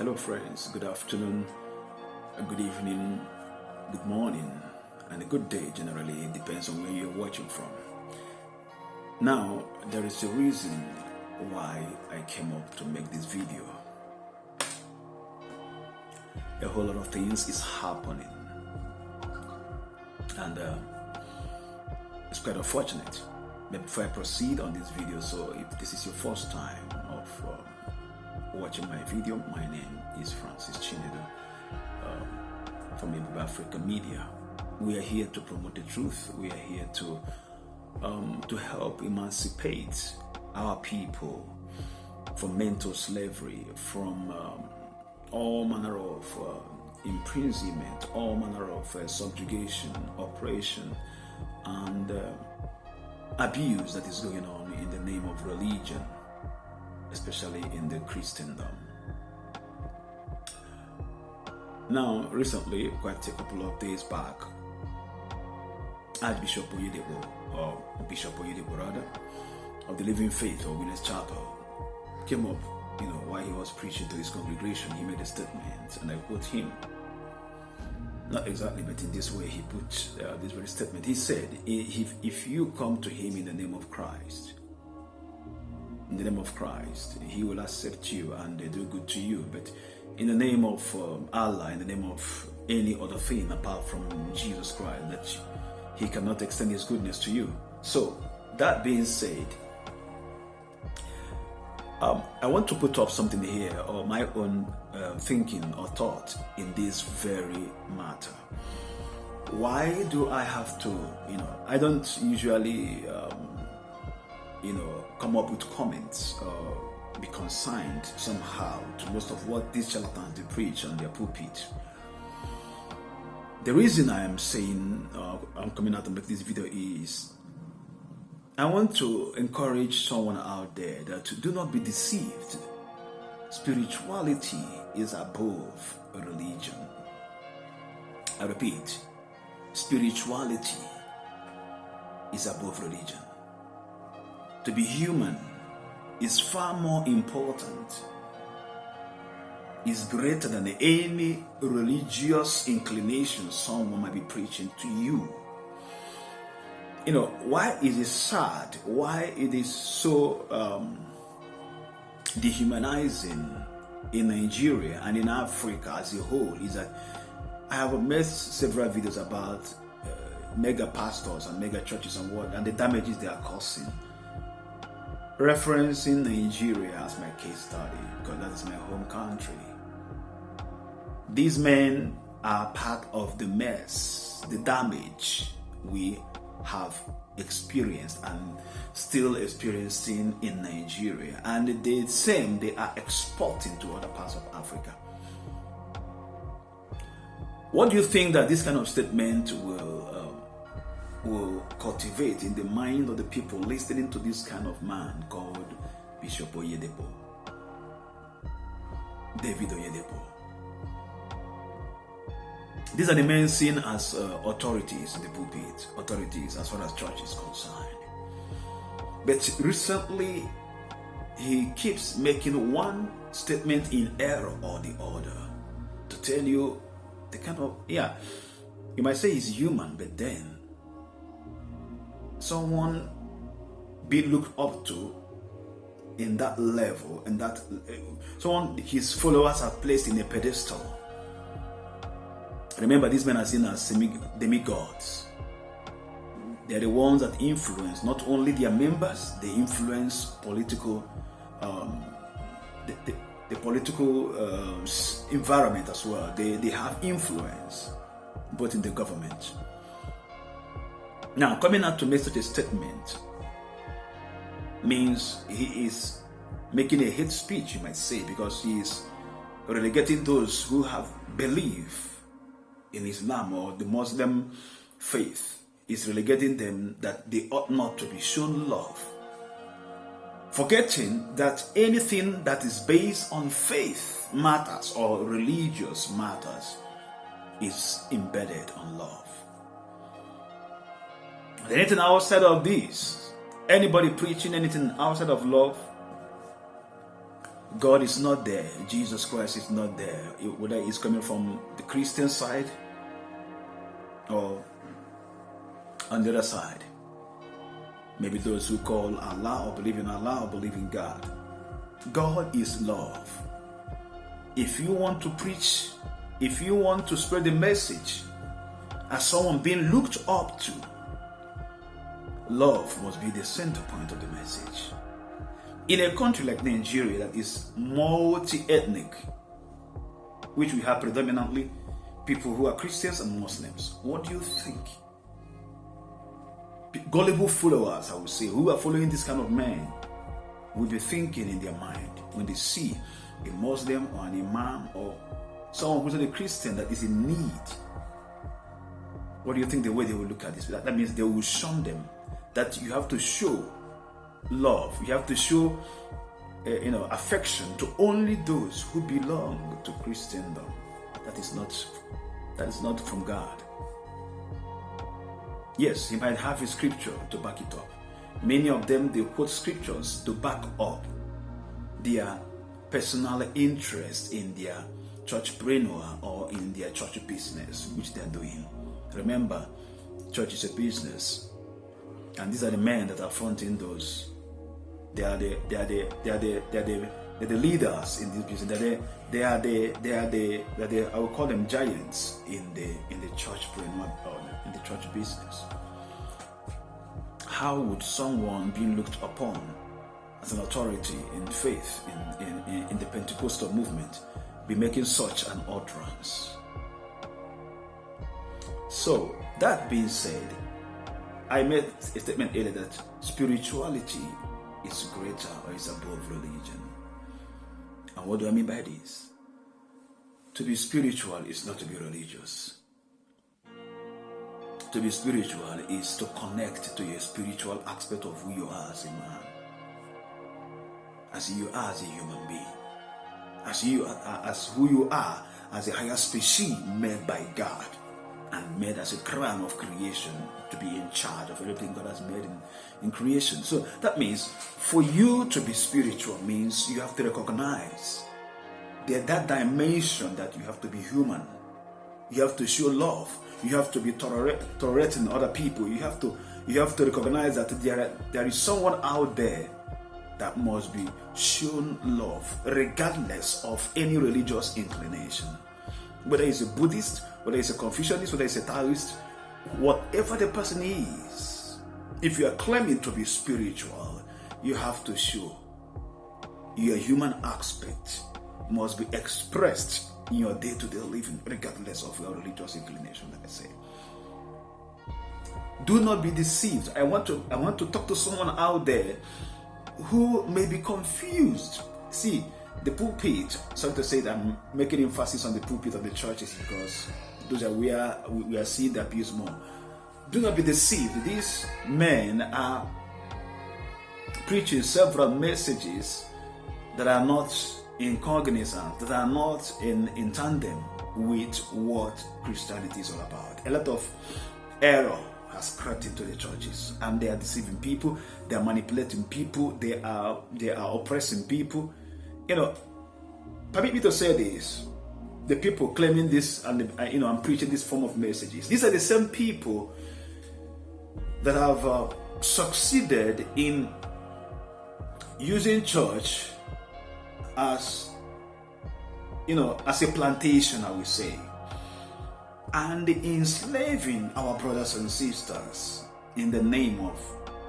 Hello friends, good afternoon, good evening, good morning, and a good day generally. It depends on where you're watching from. Now, there is a reason why I came up to make this video. A whole lot of things is happening, and it's quite unfortunate. But before I proceed on this video, so if this is your first time of watching my video, my name is Francis Chinedu from Nigeria Afrika Media. We are here to promote the truth. We are here to help emancipate our people from mental slavery, from all manner of imprisonment, all manner of subjugation, oppression, and abuse that is going on in the name of religion, especially in the Christendom. Now, recently, quite a couple of days back, Archbishop Oyedepo, or Bishop Oyedepo rather, of the Living Faith or Winners Chapel, came up, while he was preaching to his congregation. He made a statement, and I quote him. Not exactly, but in this way he put this very statement. He said, if you come to him in the name of Christ, he will accept you and do good to you. But in the name of Allah, in the name of any other thing apart from Jesus Christ, that he cannot extend his goodness to you. So, that being said, I want to put up something here, or my own thinking or thought in this very matter. Why do I have to, I don't usually, come up with comments or be consigned somehow to most of what these charlatans they preach on their pulpit. The reason I am saying, I'm coming out to make this video is, I want to encourage someone out there that do not be deceived. Spirituality is above religion. I repeat, spirituality is above religion. To be human is far more important, is greater than any religious inclination someone might be preaching to you. Why is it sad? Why it is so dehumanizing in Nigeria and in Africa as a whole is that I have made several videos about mega pastors and mega churches and the damages they are causing, referencing Nigeria as my case study because that is my home country. These men are part of the mess, the damage we have experienced and still experiencing in Nigeria, and the same they are exporting to other parts of Africa. What do you think that this kind of statement will cultivate in the mind of the people listening to this kind of man called Bishop Oyedepo, David Oyedepo? These are the men seen as authorities in the pulpit, authorities as far as church is concerned. But recently, he keeps making one statement in error or the other to tell you the kind of, you might say he's human, but then someone be looked up to in that level, and that someone his followers are placed in a pedestal. Remember, these men are seen as demigods. They are the ones that influence not only their members, they influence political, the political environment as well. They have influence, both in the government. Now, coming out to make such a statement means he is making a hate speech, you might say, because he is relegating those who have belief in Islam or the Muslim faith, is relegating them that they ought not to be shown love, forgetting that anything that is based on faith matters or religious matters is embedded on love. Anything outside of this, anybody preaching anything outside of love God is not there. Jesus Christ is not there. Whether it's coming from the Christian side or on the other side. Maybe those who call Allah or believe in Allah or believe in God. God is love. If you want to preach, if you want to spread the message as someone being looked up to, love must be the center point of the message. In a country like Nigeria that is multi-ethnic, which we have predominantly people who are Christians and Muslims, what do you think? Gullible followers, I would say, who are following this kind of man, will be thinking in their mind when they see a Muslim or an imam or someone who's not a Christian that is in need. What do you think the way they will look at this? That means they will shun them. That you have to show love. You have to show affection to only those who belong to Christendom. That is not from God. Yes, he might have a scripture to back it up. Many of them, they quote scriptures to back up their personal interest in their churchpreneur or in their church business, which they are doing. Remember, church is a business, and these are the men that are fronting those. They are the leaders in this business. They are the I would call them giants in the churchpreneur or in the church business. How would someone be looked upon as an authority in faith in the Pentecostal movement be making such an utterance? So, that being said, I made a statement earlier that spirituality is greater or is above religion. And what do I mean by this? To be spiritual is not to be religious. To be spiritual is to connect to a spiritual aspect of who you are as a man, as you are as a human being, as who you are as a higher species made by God and made as a crown of creation to be in charge of everything God has made in creation. So that means for you to be spiritual means you have to recognize that dimension that you have to be human. You have to show love. You have to be tolerating other people. You have to recognize that there is someone out there that must be shown love regardless of any religious inclination. Whether it's a Buddhist, whether it's a Confucianist, whether it's a Taoist, whatever the person is, if you are claiming to be spiritual, you have to show your human aspect must be expressed in your day-to-day living, regardless of your religious inclination, like I say. Do not be deceived. I want to talk to someone out there who may be confused. See, the pulpit, sorry to say that I'm making emphasis on the pulpit of the churches because those are where we are seeing the abuse more. Do not be deceived. These men are preaching several messages that are not in cognizance, that are not in tandem with what Christianity is all about. A lot of error has crept into the churches, and they are deceiving people, they are manipulating people, they are oppressing people. Permit me to say this: the people claiming this, and I'm preaching this form of messages. These are the same people that have succeeded in using church as a plantation, I would say, and enslaving our brothers and sisters in the name of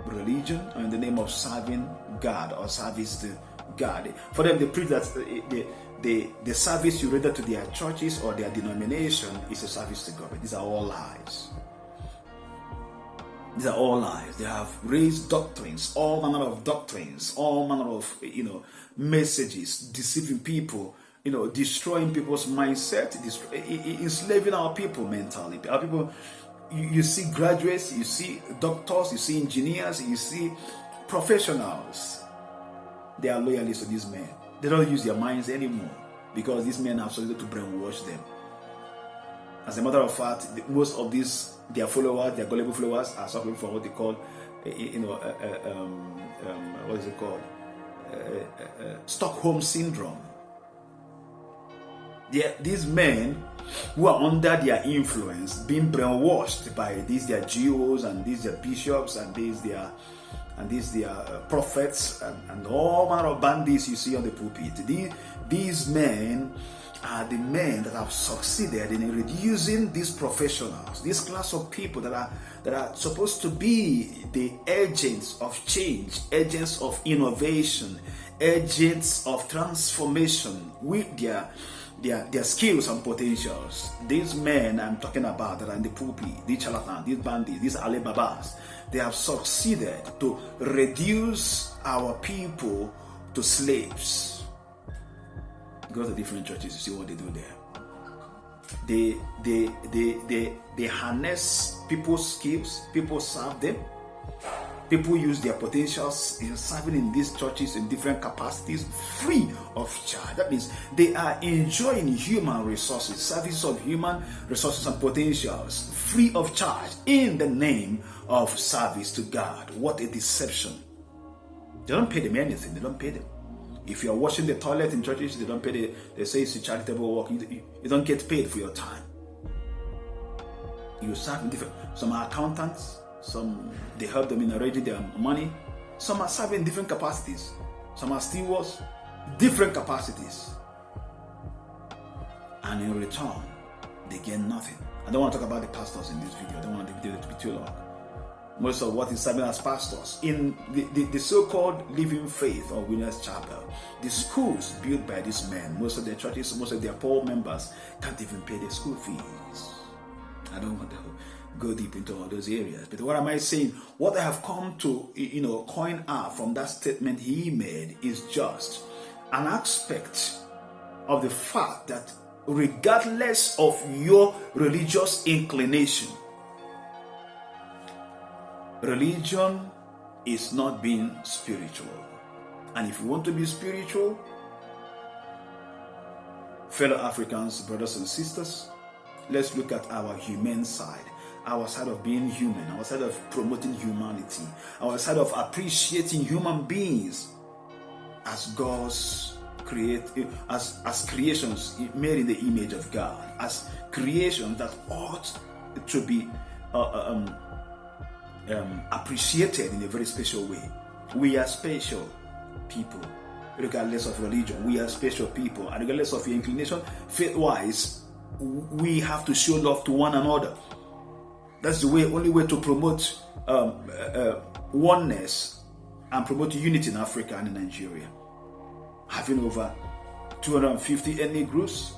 religion or in the name of serving God or service to God. For them, they preach that the service you render to their churches or their denomination is a service to God. But these are all lies. These are all lies. They have raised doctrines, all manner of doctrines, all manner of messages, deceiving people, destroying people's mindset, enslaving our people mentally. Our people, you see graduates, you see doctors, you see engineers, you see professionals. They are loyalists to these men. They don't use their minds anymore because these men have started to brainwash them. As a matter of fact, most of their followers, their gullible followers, are suffering from what they call, what is it called? Stockholm syndrome. These men who are under their influence, being brainwashed by these their GOs and these their bishops and these their prophets and all manner of bandits you see on the pulpit. These men are the men that have succeeded in reducing these professionals, this class of people that are supposed to be the agents of change, agents of innovation, agents of transformation with their skills and potentials. These men I'm talking about that are in the pulpit, these charlatans, these bandits, these Alibabas, they have succeeded to reduce our people to slaves. Go to different churches, you see what they do there. They harness people's skills, people serve them. People use their potentials in serving in these churches in different capacities, free of charge. That means they are enjoying human resources, services of human resources and potentials, free of charge, in the name of service to God. What a deception. They don't pay them anything. They don't pay them. If you are washing the toilet in churches, they don't pay. They say it's a charitable work. You don't get paid for your time. You serve in different. Some are accountants. Some they help them in arranging their money. Some are serving in different capacities. Some are stewards, different capacities. And in return, they gain nothing. I don't want to talk about the pastors in this video. I don't want the video to be too long. Most of what is serving as pastors in the so-called living faith or Winners Chapel, the schools built by these men, most of their churches, most of their poor members can't even pay their school fees. I don't want to go deep into all those areas. But what am I saying? What I have come to, coin out from that statement he made is just an aspect of the fact that regardless of your religious inclination, religion is not being spiritual. And if you want to be spiritual, fellow Africans, brothers and sisters, let's look at our humane side, our side of being human, our side of promoting humanity, our side of appreciating human beings as God's as creations made in the image of God, as creations that ought to be appreciated in a very special way. We are special people, regardless of religion. We are special people, and regardless of your inclination, faith-wise, we have to show love to one another. That's the only way to promote oneness and promote unity in Africa and in Nigeria. Having over 250 ethnic groups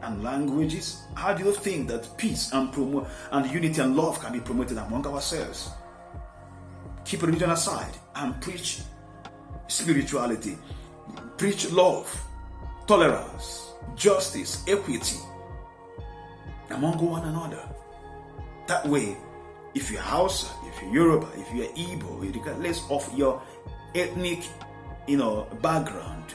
and languages, how do you think that peace and unity and love can be promoted among ourselves? Keep religion aside and preach spirituality. Preach love, tolerance, justice, equity among one another. That way, if you're Hausa, if you're Yoruba, if you're Igbo, regardless of your ethnic, background,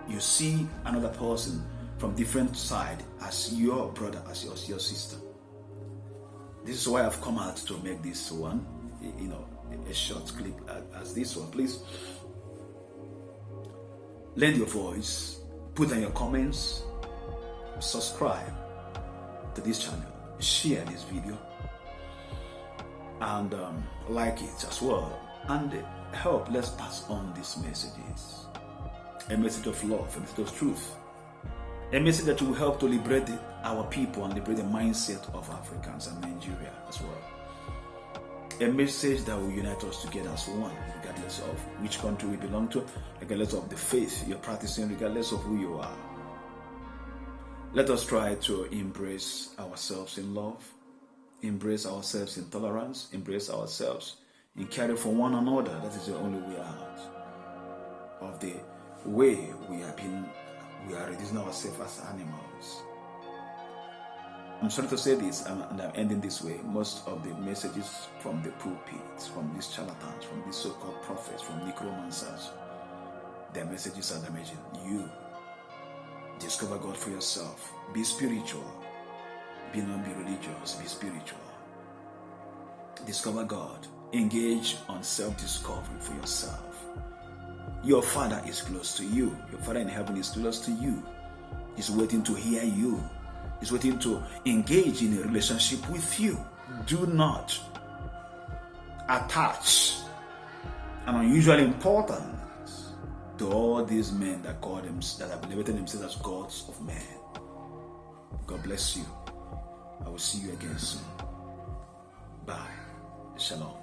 you see another person from different side as your brother, as your sister. This is why I've come out to make this one, a short clip as this one. Please lend your voice, put down your comments, subscribe to this channel, share this video, and like it as well, and let's pass on these messages. A message of love, a message of truth, a message that will help to liberate our people and liberate the mindset of Africans and Nigeria as well. A message that will unite us together as one, regardless of which country we belong to, regardless of the faith you're practicing, regardless of who you are. Let us try to embrace ourselves in love, embrace ourselves in tolerance, embrace ourselves in caring for one another. That is the only way out of the way we are reducing ourselves as animals. I'm sorry to say this, and I'm ending this way. Most of the messages from the pulpits, from these charlatans, from these so-called prophets, from necromancers, their messages are damaging. You discover God for yourself. Be spiritual. Not be religious. Be spiritual. Discover God. Engage on self-discovery for yourself. Your Father is close to you. Your Father in heaven is close to you. He's waiting to hear you. He's waiting to engage in a relationship with you. Do not attach an unusual importance to all these men that have elevated themselves as gods of men. God bless you. I will see you again soon. Bye. Shalom.